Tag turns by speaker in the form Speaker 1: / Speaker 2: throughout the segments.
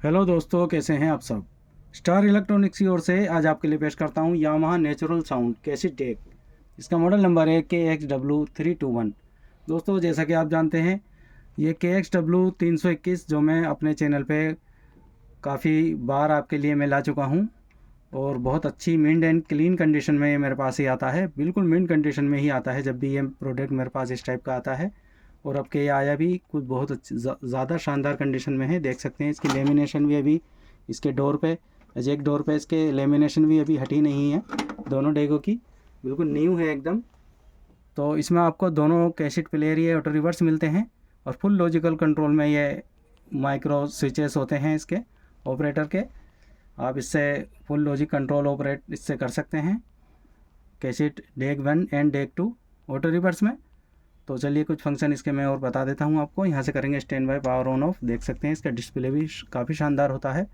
Speaker 1: Hello दोस्तों, कैसे हैं आप सब। स्टार इलेक्ट्रॉनिक्स की ओर से आज आपके लिए पेश करता हूं Yamaha natural sound cassette deck. इसका मॉडल नंबर है KXW321। दोस्तों, जैसा कि आप जानते हैं, ये KXW321 जो मैं अपने चैनल पे काफ़ी बार आपके लिए मैं ला चुका हूं और बहुत अच्छी मिंट एंड क्लीन कंडीशन में ये मेरे पास ही आता है। बिल्कुल मिंट कंडीशन में ही आता है जब भी ये प्रोडक्ट मेरे पास इस टाइप का आता है। और अब के ये आया भी कुछ बहुत ज़्यादा शानदार कंडीशन में है। देख सकते हैं इसकी लेमिनेशन भी अभी इसके डोर पे, एजेक डोर पे इसके लेमिनेशन भी अभी हटी नहीं है। दोनों डेगों की बिल्कुल न्यू है एकदम। तो इसमें आपको दोनों कैसेट प्लेयर ये ऑटो रिवर्स मिलते हैं और फुल लॉजिकल कंट्रोल में ये माइक्रो स्विचेस होते हैं इसके ऑपरेटर के। आप इससे फुल लॉजिक कंट्रोल ऑपरेट इससे कर सकते हैं cassette deck 1 and deck 2 auto reverse में। तो चलिए कुछ फंक्शन इसके मैं और बता देता हूँ आपको। यहाँ से करेंगे stand by power on off. देख सकते हैं इसका डिस्प्ले भी काफ़ी शानदार होता है।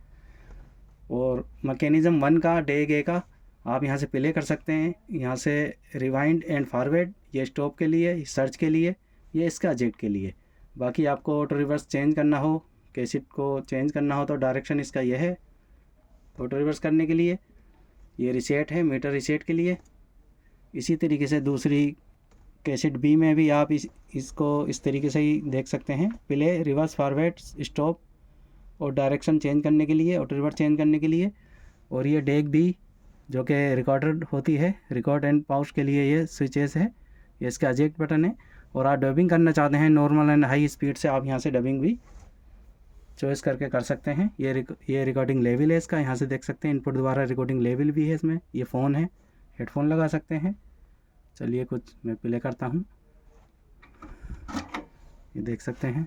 Speaker 1: और मैकेनिज़्म 1 का डेक ए का आप यहाँ से प्ले कर सकते हैं। यहाँ से रिवाइंड एंड फॉरवर्ड ये स्टॉप के लिए, सर्च के लिए, ये इसका जेट के लिए। बाकी आपको ऑटो रिवर्स चेंज करना हो, कैसेट को चेंज करना हो तो डायरेक्शन इसका यह है ऑटो रिवर्स करने के लिए। ये रिसेट है मीटर रिसेट के लिए। इसी तरीके से दूसरी कैसेट बी में भी आप इसको इस तरीके से ही देख सकते हैं, प्ले, रिवर्स, फॉरवर्ड, स्टॉप और डायरेक्शन चेंज करने के लिए, ऑटो रिवर्स चेंज करने के लिए। और ये डेक बी जो कि रिकॉर्डर होती है, रिकॉर्ड एंड पाउच के लिए ये स्विचेस है। ये इसका एजेक्ट बटन है। और आप डबिंग करना चाहते हैं नॉर्मल एंड हाई स्पीड से, आप यहाँ से डबिंग भी चॉइस करके कर सकते हैं। ये रिकॉर्डिंग लेवल है इसका, यहाँ से देख सकते हैं इनपुट द्वारा रिकॉर्डिंग लेवल भी है इसमें। ये फ़ोन है, हेडफोन लगा सकते हैं। चलिए कुछ मैं प्ले करता हूँ। ये देख सकते हैं,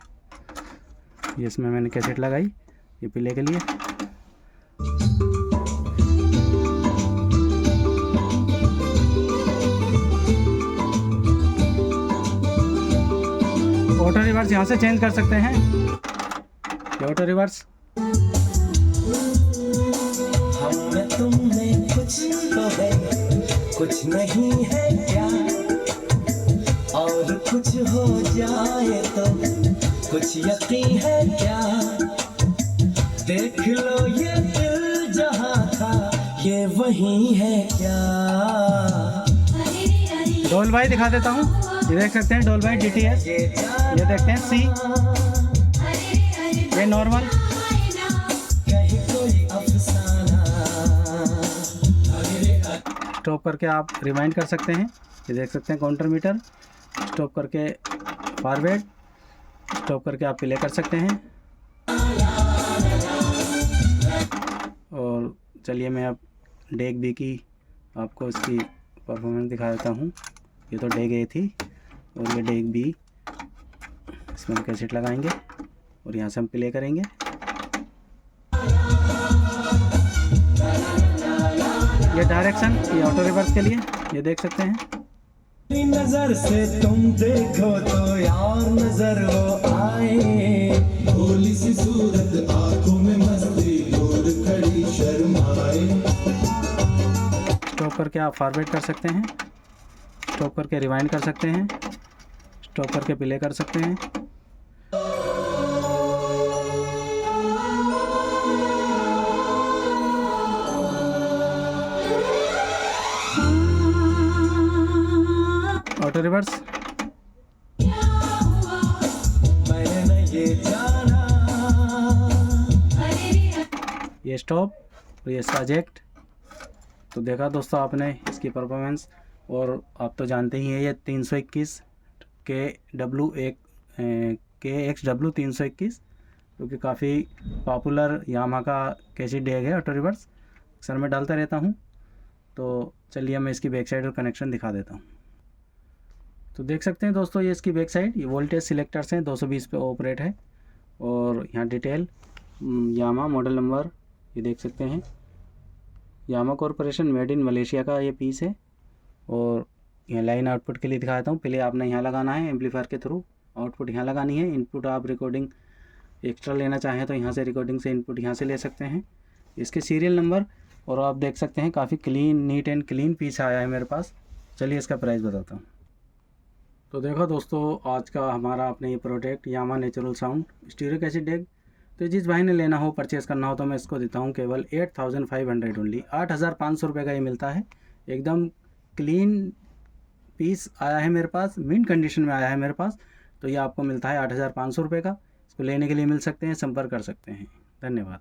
Speaker 1: ये इसमें मैंने कैसेट लगाई ये प्ले के लिए। ऑटो रिवर्स यहाँ से चेंज कर सकते हैं। ये ऑटो रिवर्स।
Speaker 2: हमने तुमने कुछ तो है, कुछ नहीं है क्या, और कुछ हो जाए तो कुछ यकीन है क्या। देख लो ये दिल जहाँ था ये वही है क्या।
Speaker 1: डोल भाई दिखा देता हूँ। ये देख सकते हैं डोल भाई DTS। ये देखते हैं C, ये नॉर्मल। स्टॉप करके आप रिवाइंड कर सकते हैं। ये देख सकते हैं काउंटर मीटर। स्टॉप करके फॉरवर्ड, स्टॉप करके आप प्ले कर सकते हैं। और चलिए मैं अब डेक बी की आपको इसकी परफॉर्मेंस दिखा देता हूँ। ये तो डेक ए थी और ये डेक बी। इसमें हम कैसेट लगाएंगे और यहाँ से हम प्ले करेंगे। ये डायरेक्शन, ये ऑटो रिवर्स के लिए, ये देख सकते हैं।
Speaker 2: नजर से तुम देखो तो यार नजर वो आए, भोली सी सूरत आंखों में मस्ती, दूर खड़ी शर्माए।
Speaker 1: स्टॉप करके आप फॉरवर्ड कर सकते हैं, स्टॉप करके रिवाइंड कर सकते हैं, स्टॉप करके प्ले कर सकते हैं। Auto reverse.
Speaker 2: मैंने न ये जाना,
Speaker 1: ये स्टॉप और ये सजेक्ट। तो देखा दोस्तों आपने इसकी परफॉर्मेंस। और आप तो जानते ही हैं ये 321 KXW321 जो कि काफ़ी पॉपुलर यामाहा का कैसेट डेक है ऑटो रिवर्स। अक्सर मैं डालता रहता हूँ। तो चलिए मैं इसकी बैक साइड और कनेक्शन दिखा देता हूँ। तो देख सकते हैं दोस्तों, ये इसकी बैक साइड, ये वोल्टेज सिलेक्टर्स हैं, 220 पे ऑपरेट है। और यहाँ डिटेल यामाहा मॉडल नंबर ये देख सकते हैं। Yamaha corporation made in Malaysia का ये पीस है। और यहाँ लाइन आउटपुट के लिए दिखा देता हूँ। पहले आपने यहाँ लगाना है एम्पलीफायर के थ्रू, आउटपुट यहाँ लगानी है। इनपुट आप रिकॉर्डिंग एक्स्ट्रा लेना चाहें तो यहाँ से रिकॉर्डिंग से इनपुट यहाँ से ले सकते हैं। इसके सीरियल नंबर और आप देख सकते हैं काफ़ी clean, neat and clean piece आया है मेरे पास। चलिए इसका प्राइस बताता हूँ। तो देखो दोस्तों, आज का हमारा अपने ये product Yamaha natural sound stereo cassette deck तो जिस भाई ने लेना हो, परचेज़ करना हो, तो मैं इसको देता हूँ केवल 8500 ओनली। 8500 रुपये का ये मिलता है। एकदम क्लीन पीस आया है मेरे पास, मिंट कंडीशन में आया है मेरे पास। तो ये आपको मिलता है 8500 रुपये का। इसको लेने के लिए मिल सकते हैं, संपर्क कर सकते हैं। धन्यवाद।